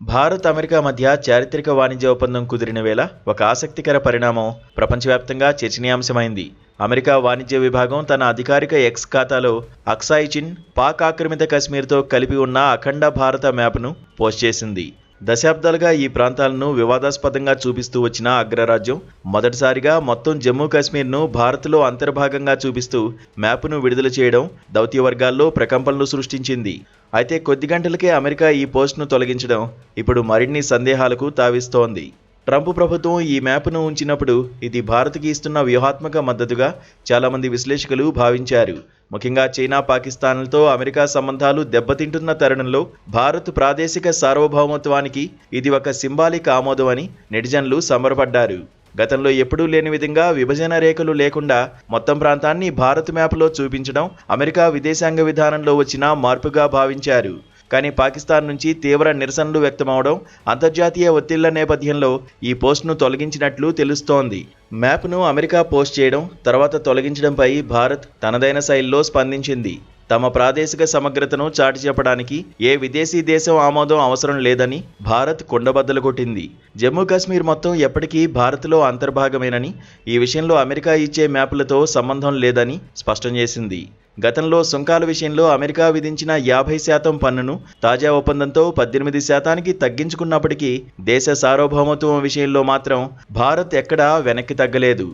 Bharat America మధ్య చారిత్రక వాణిజ్య ఒప్పందం కుదిరిన వేళ ఒక ఆసక్తికర పరిణామం ప్రపంచవ్యాప్తంగా చర్చనీయాంశమైంది. అమెరికా వాణిజ్య విభాగం తన అధికారిక ఎక్స్ ఖాతాలో అక్సాయ్ చిన్, పాక్ ఆక్రమిత కశ్మీర్తో కలిపి ఉన్న అఖండ భారత మ్యాప్ను పోస్ట్ చేసింది. దశాబ్దాలుగా ఈ ప్రాంతాలను వివాదాస్పదంగా చూపిస్తూ వచ్చిన అగ్రరాజ్యం మొదటిసారిగా మొత్తం జమ్మూ కాశ్మీర్ను భారత్లో అంతర్భాగంగా చూపిస్తూ మ్యాప్ను విడుదల చేయడం దౌత్య వర్గాల్లో ప్రకంపనలు సృష్టించింది. అయితే కొద్ది గంటలకే అమెరికా ఈ పోస్ట్ను తొలగించడం ఇప్పుడు మరిన్ని సందేహాలకు తావిస్తోంది. ట్రంప్ ప్రభుత్వం ఈ మ్యాప్ను ఉంచినప్పుడు ఇది భారత్కి ఇస్తున్న వ్యూహాత్మక మద్దతుగా చాలామంది విశ్లేషకులు భావించారు. ముఖ్యంగా చైనా, పాకిస్తాన్లతో అమెరికా సంబంధాలు దెబ్బతింటున్న తరుణంలో భారత్ ప్రాదేశిక సార్వభౌమత్వానికి ఇది ఒక సింబాలిక్ ఆమోదం అని నెటిజన్లు సంబరపడ్డారు. గతంలో ఎప్పుడూ లేని విధంగా విభజన రేఖలు లేకుండా మొత్తం ప్రాంతాన్ని భారత్ మ్యాప్లో చూపించడం అమెరికా విదేశాంగ విధానంలో వచ్చిన మార్పుగా భావించారు. కానీ పాకిస్తాన్ నుంచి తీవ్ర నిరసనలు వ్యక్తమవడం, అంతర్జాతీయ ఒత్తిళ్ల నేపథ్యంలో ఈ పోస్ట్ను తొలగించినట్లు తెలుస్తోంది. మ్యాప్ను అమెరికా పోస్ట్ చేయడం, తర్వాత తొలగించడంపై భారత్ తనదైన శైలిలో స్పందించింది. తమ ప్రాదేశిక సమగ్రతను చాటి చెప్పడానికి ఏ విదేశీ దేశం ఆమోదం అవసరం లేదని భారత్ కుండబద్దలు కొట్టింది. జమ్మూ కాశ్మీర్ మొత్తం ఎప్పటికీ భారత్లో అంతర్భాగమేనని, ఈ విషయంలో అమెరికా ఇచ్చే మ్యాపులతో సంబంధం లేదని స్పష్టం చేసింది. గతంలో సుంకాల విషయంలో అమెరికా విధించిన 50% పన్నును తాజా ఒప్పందంతో 18% తగ్గించుకున్నప్పటికీ దేశ సార్వభౌమత్వం విషయంలో మాత్రం భారత్ ఎక్కడా వెనక్కి తగ్గలేదు.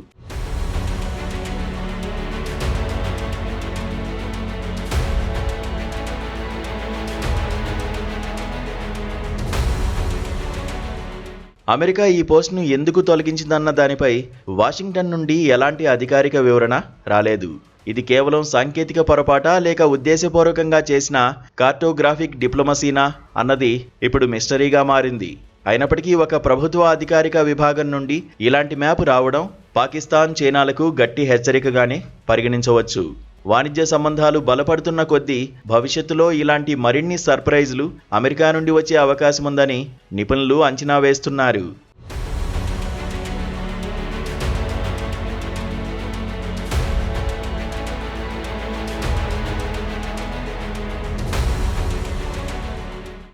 అమెరికా ఈ పోస్ట్ను ఎందుకు తొలగించిందన్న దానిపై వాషింగ్టన్ నుండి ఎలాంటి అధికారిక వివరణ రాలేదు. ఇది కేవలం సాంకేతిక పొరపాటా లేక ఉద్దేశపూర్వకంగా చేసిన కార్టోగ్రాఫిక్ డిప్లొమసీనా అన్నది ఇప్పుడు మిస్టరీగా మారింది. అయినప్పటికీ ఒక ప్రభుత్వ అధికారిక విభాగం నుండి ఇలాంటి మ్యాప్ రావడం పాకిస్తాన్, చైనాలకు గట్టి హెచ్చరికగానే పరిగణించవచ్చు. వాణిజ్య సంబంధాలు బలపడుతున్న కొద్దీ భవిష్యత్తులో ఇలాంటి మరిన్ని సర్ప్రైజులు అమెరికా నుండి వచ్చే అవకాశం ఉందని నిపుణులు అంచనా వేస్తున్నారు.